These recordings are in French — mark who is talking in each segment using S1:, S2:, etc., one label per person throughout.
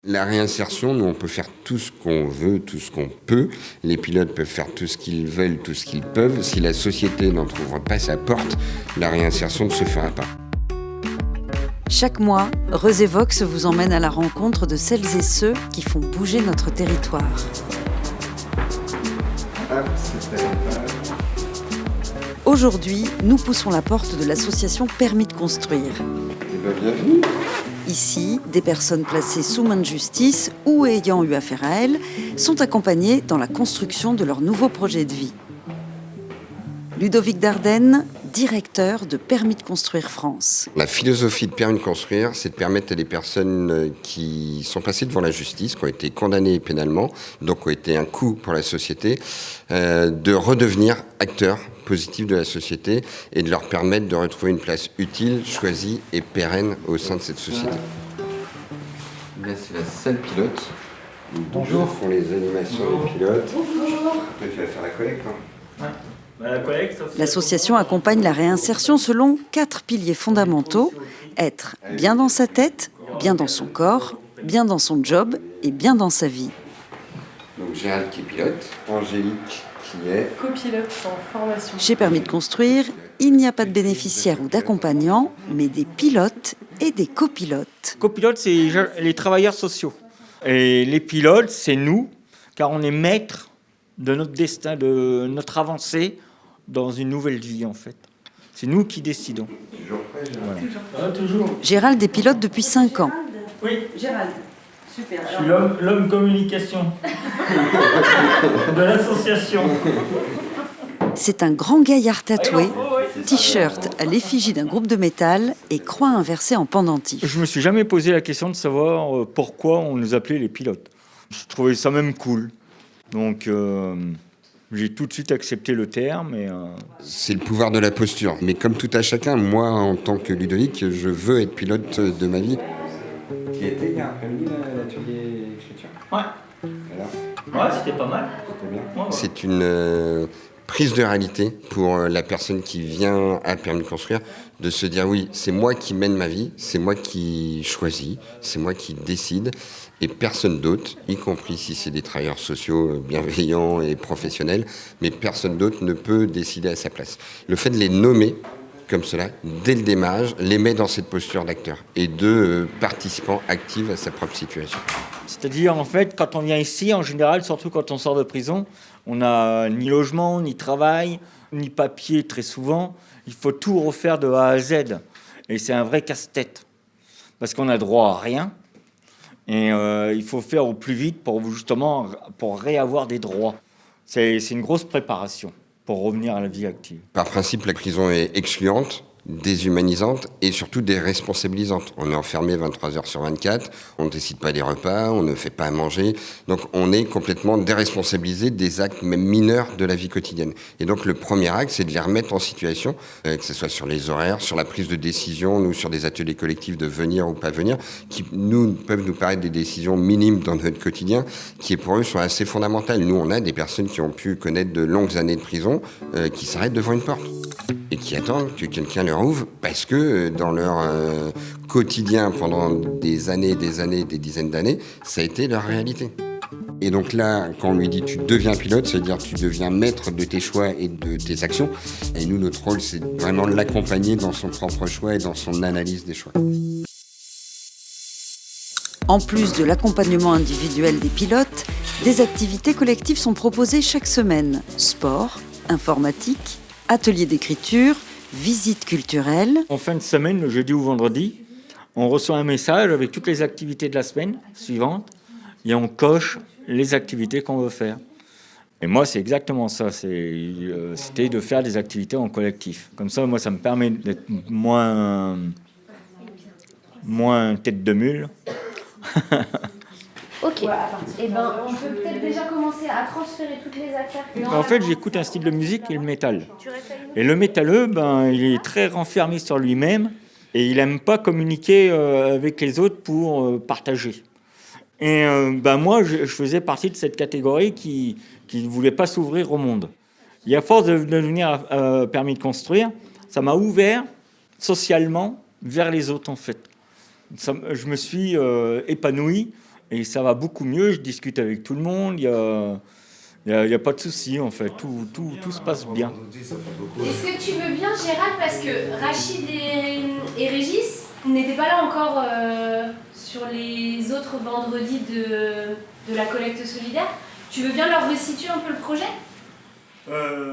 S1: La réinsertion, nous, on peut faire tout ce qu'on veut, tout ce qu'on peut. Les pilotes peuvent faire tout ce qu'ils veulent, tout ce qu'ils peuvent. Si la société n'en trouve pas sa porte, la réinsertion ne se fera pas.
S2: Chaque mois, Reusevox vous emmène à la rencontre de celles et ceux qui font bouger notre territoire. Aujourd'hui, nous poussons la porte de l'association Permis de construire.
S1: Bienvenue.
S2: Ici, des personnes placées sous main de justice ou ayant eu affaire à elles sont accompagnées dans la construction de leur nouveau projet de vie. Ludovic Dardenne, directeur de Permis de construire France.
S1: La philosophie de Permis de construire, c'est de permettre à des personnes qui sont passées devant la justice, qui ont été condamnées pénalement, donc qui ont été un coût pour la société, de redevenir acteurs positifs de la société et de leur permettre de retrouver une place utile, choisie et pérenne au sein de cette société. Là, c'est la salle pilote. Bonjour. Font les animations des pilotes. Bonjour. Toi, tu vas faire la collecte, hein ?
S2: Ouais. L'association accompagne la réinsertion selon 4 piliers fondamentaux. Être bien dans sa tête, bien dans son corps, bien dans son job et bien dans sa vie.
S1: Donc Gérald qui est pilote, Angélique qui est
S3: copilote en formation.
S2: Chez Permis de construire, il n'y a pas de bénéficiaires ou d'accompagnants, mais des pilotes et des copilotes.
S4: Copilotes, c'est les travailleurs sociaux. Et les pilotes, c'est nous, car on est maîtres de notre destin, de notre avancée dans une nouvelle vie, en fait. C'est nous qui décidons.
S1: Toujours prêt, Gérald ?
S4: Voilà. Toujours.
S2: Gérald est pilote depuis 5 ans.
S4: Oui,
S2: Gérald, super.
S4: je suis l'homme communication de l'association.
S2: C'est un grand gaillard tatoué, t-shirt à l'effigie d'un groupe de métal et croix inversée en pendentif.
S4: Je me suis jamais posé la question de savoir pourquoi on nous appelait les pilotes. Je trouvais ça même cool. Donc, j'ai tout de suite accepté le terme.
S1: C'est le pouvoir de la posture. Mais comme tout à chacun, moi, en tant que Ludovic, je veux être pilote de ma vie. Qui était il y a après-midi l'atelier écriture ?
S4: Ouais.
S1: Alors ?
S4: Ouais, c'était pas mal.
S1: C'était bien.
S4: Ouais.
S1: C'est une prise de réalité pour la personne qui vient à Permis de construire, de se dire oui, c'est moi qui mène ma vie, c'est moi qui choisis, c'est moi qui décide, et personne d'autre, y compris si c'est des travailleurs sociaux bienveillants et professionnels, mais personne d'autre ne peut décider à sa place. Le fait de les nommer comme cela, dès le démarrage, les met dans cette posture d'acteur et de participant actif à sa propre situation.
S4: C'est-à-dire, en fait, quand on vient ici, en général, surtout quand on sort de prison, on n'a ni logement, ni travail, ni papier très souvent. Il faut tout refaire de A à Z. Et c'est un vrai casse-tête. Parce qu'on n'a droit à rien. Et il faut faire au plus vite pour réavoir des droits. C'est une grosse préparation pour revenir à la vie active.
S1: Par principe, la prison est excluante, déshumanisante et surtout déresponsabilisante. On est enfermé 23 heures sur 24, on ne décide pas des repas, on ne fait pas à manger. Donc on est complètement déresponsabilisé des actes même mineurs de la vie quotidienne. Et donc le premier acte, c'est de les remettre en situation, que ce soit sur les horaires, sur la prise de décision, nous sur des ateliers collectifs de venir ou pas venir, qui peuvent nous paraître des décisions minimes dans notre quotidien, qui pour eux sont assez fondamentales. Nous, on a des personnes qui ont pu connaître de longues années de prison, qui s'arrêtent devant une porte et qui attendent que quelqu'un leur ouvre parce que dans leur quotidien pendant des années, des dizaines d'années, ça a été leur réalité. Et donc là, quand on lui dit tu deviens pilote, ça veut dire tu deviens maître de tes choix et de tes actions. Et nous, notre rôle, c'est vraiment de l'accompagner dans son propre choix et dans son analyse des choix.
S2: En plus de l'accompagnement individuel des pilotes, des activités collectives sont proposées chaque semaine. Sport, informatique, ateliers d'écriture, visites culturelles.
S4: En fin de semaine, le jeudi ou vendredi, on reçoit un message avec toutes les activités de la semaine suivante et on coche les activités qu'on veut faire. Et moi, c'est exactement ça. C'était de faire des activités en collectif. Comme ça, moi, ça me permet d'être moins tête de mule.
S5: Ok, et ben on peut peut-être déjà commencer à transférer toutes les affaires.
S4: En fait, j'écoute un style de musique qui est le métal. Et le métalleux, il est très renfermé sur lui-même et il n'aime pas communiquer avec les autres pour partager. Et moi, je faisais partie de cette catégorie qui ne voulait pas s'ouvrir au monde. Et à force de venir Permis de construire, ça m'a ouvert socialement vers les autres, en fait. Je me suis épanoui Et ça va beaucoup mieux, je discute avec tout le monde, il y a pas de souci en fait, tout se passe bien.
S5: Est-ce que tu veux bien, Gérald, parce que Rachid et Régis n'étaient pas là encore sur les autres vendredis de la collecte solidaire. Tu veux bien leur resituer un peu le projet ?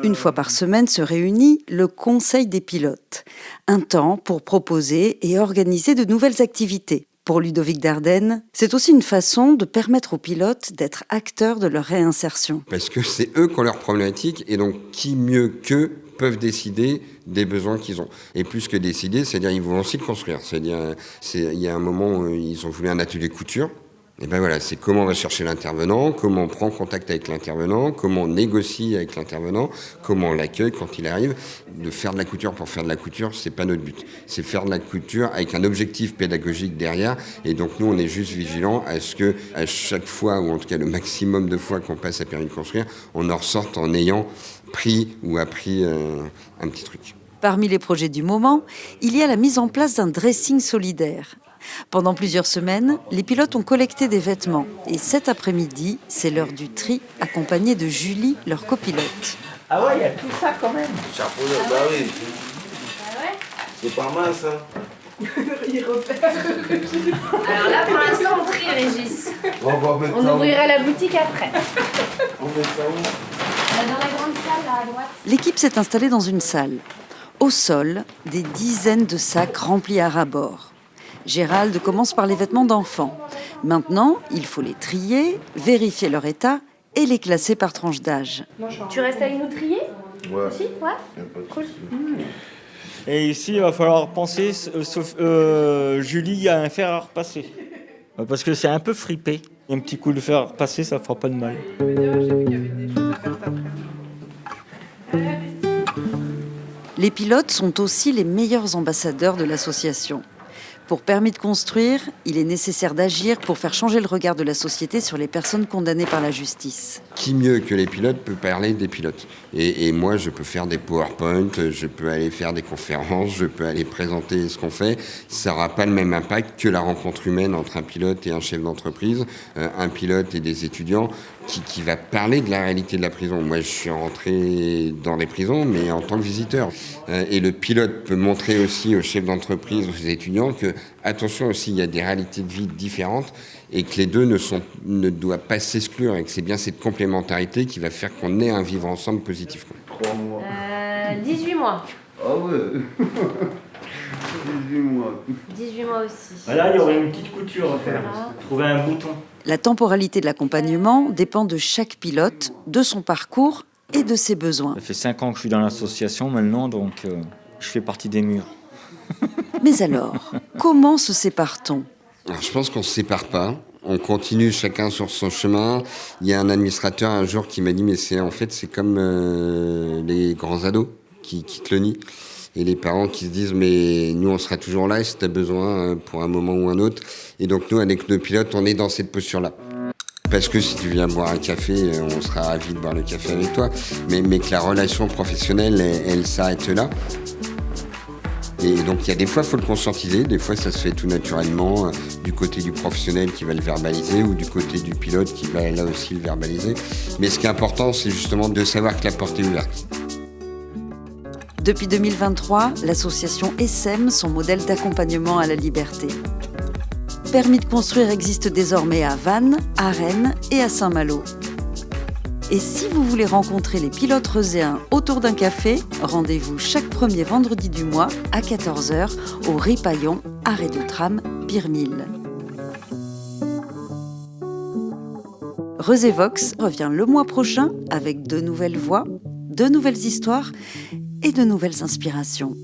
S2: Une fois par semaine se réunit le Conseil des pilotes. Un temps pour proposer et organiser de nouvelles activités. Pour Ludovic Dardenne, c'est aussi une façon de permettre aux pilotes d'être acteurs de leur réinsertion.
S1: Parce que c'est eux qui ont leurs problématiques, et donc qui mieux qu'eux peuvent décider des besoins qu'ils ont. Et plus que décider, c'est-à-dire ils vont aussi le construire. C'est-à-dire, il y a un moment où ils ont voulu un atelier couture. Et ben voilà, c'est comment on va chercher l'intervenant, comment on prend contact avec l'intervenant, comment on négocie avec l'intervenant, comment on l'accueille quand il arrive. De faire de la couture pour faire de la couture, c'est pas notre but. C'est faire de la couture avec un objectif pédagogique derrière. Et donc nous, on est juste vigilants à ce que à chaque fois, ou en tout cas le maximum de fois qu'on passe à Permis de construire, on en ressorte en ayant pris ou appris un petit truc.
S2: Parmi les projets du moment, il y a la mise en place d'un dressing solidaire. Pendant plusieurs semaines, les pilotes ont collecté des vêtements. Et cet après-midi, c'est l'heure du tri, accompagnée de Julie, leur copilote.
S4: Ah ouais, il y a tout ça quand même.
S6: Chapeau, bah oui.
S5: Ah ouais ?
S6: C'est pas mal ça.
S3: Il repère.
S5: Alors là, pour l'instant, on trie, Régis.
S6: On va mettre
S5: On
S6: ça où?
S5: ouvrira la boutique après.
S6: On met ça où?
S5: Dans la grande salle, là, à droite.
S2: L'équipe s'est installée dans une salle. Au sol, des dizaines de sacs remplis à ras-bord. Gérald commence par les vêtements d'enfants. Maintenant, il faut les trier, vérifier leur état et les classer par tranche d'âge.
S5: Tu restes avec nous trier
S6: Ouais.
S5: aussi ? Ouais.
S6: Y a pas de
S5: Cool.
S6: souci.
S4: Et ici, il va falloir penser, Julie, à un fer à repasser. Parce que c'est un peu fripé. Un petit coup de fer à repasser, ça fera pas de mal.
S3: Je veux dire, j'ai vu qu'il y avait des choses à faire cet après-midi.
S2: Les pilotes sont aussi les meilleurs ambassadeurs de l'association. Pour Permis de construire, il est nécessaire d'agir pour faire changer le regard de la société sur les personnes condamnées par la justice.
S1: Qui mieux que les pilotes peut parler des pilotes ? Et moi, je peux faire des PowerPoint, je peux aller faire des conférences, je peux aller présenter ce qu'on fait. Ça n'aura pas le même impact que la rencontre humaine entre un pilote et un chef d'entreprise, un pilote et des étudiants, qui va parler de la réalité de la prison. Moi, je suis rentré dans les prisons, mais en tant que visiteur. Et le pilote peut montrer aussi aux chefs d'entreprise, aux étudiants, que, attention aussi, il y a des réalités de vie différentes et que les deux ne doivent pas s'exclure et que c'est bien cette complémentarité qui va faire qu'on ait un vivre ensemble positif.
S6: 3 mois.
S5: 18 mois.
S6: Ah ouais. 18 mois.
S5: 18 mois aussi.
S4: Là, il y aurait une petite couture à faire. Trouver un bouton.
S2: La temporalité de l'accompagnement dépend de chaque pilote, de son parcours et de ses besoins.
S4: Ça fait 5 ans que je suis dans l'association maintenant, donc je fais partie des murs.
S2: Mais alors, comment se sépare-t-on ?
S1: Alors, je pense qu'on ne se sépare pas. On continue chacun sur son chemin. Il y a un administrateur un jour qui m'a dit, mais c'est comme les grands ados qui quittent le nid. Et les parents qui se disent, mais nous, on sera toujours là si tu as besoin pour un moment ou un autre. Et donc, nous, avec nos pilotes, on est dans cette posture-là. Parce que si tu viens boire un café, on sera ravis de boire le café avec toi. Mais que la relation professionnelle, elle s'arrête là. Et donc, il y a des fois, il faut le conscientiser. Des fois, ça se fait tout naturellement du côté du professionnel qui va le verbaliser ou du côté du pilote qui va là aussi le verbaliser. Mais ce qui est important, c'est justement de savoir que la porte est ouverte.
S2: Depuis 2023, l'association ESSEM, son modèle d'accompagnement à la liberté. Permis de construire existe désormais à Vannes, à Rennes et à Saint-Malo. Et si vous voulez rencontrer les pilotes reuséens autour d'un café, rendez-vous chaque premier vendredi du mois à 14h au Ripaillon, arrêt de tram Pirmille. Reusévox revient le mois prochain avec de nouvelles voix, de nouvelles histoires et de nouvelles inspirations.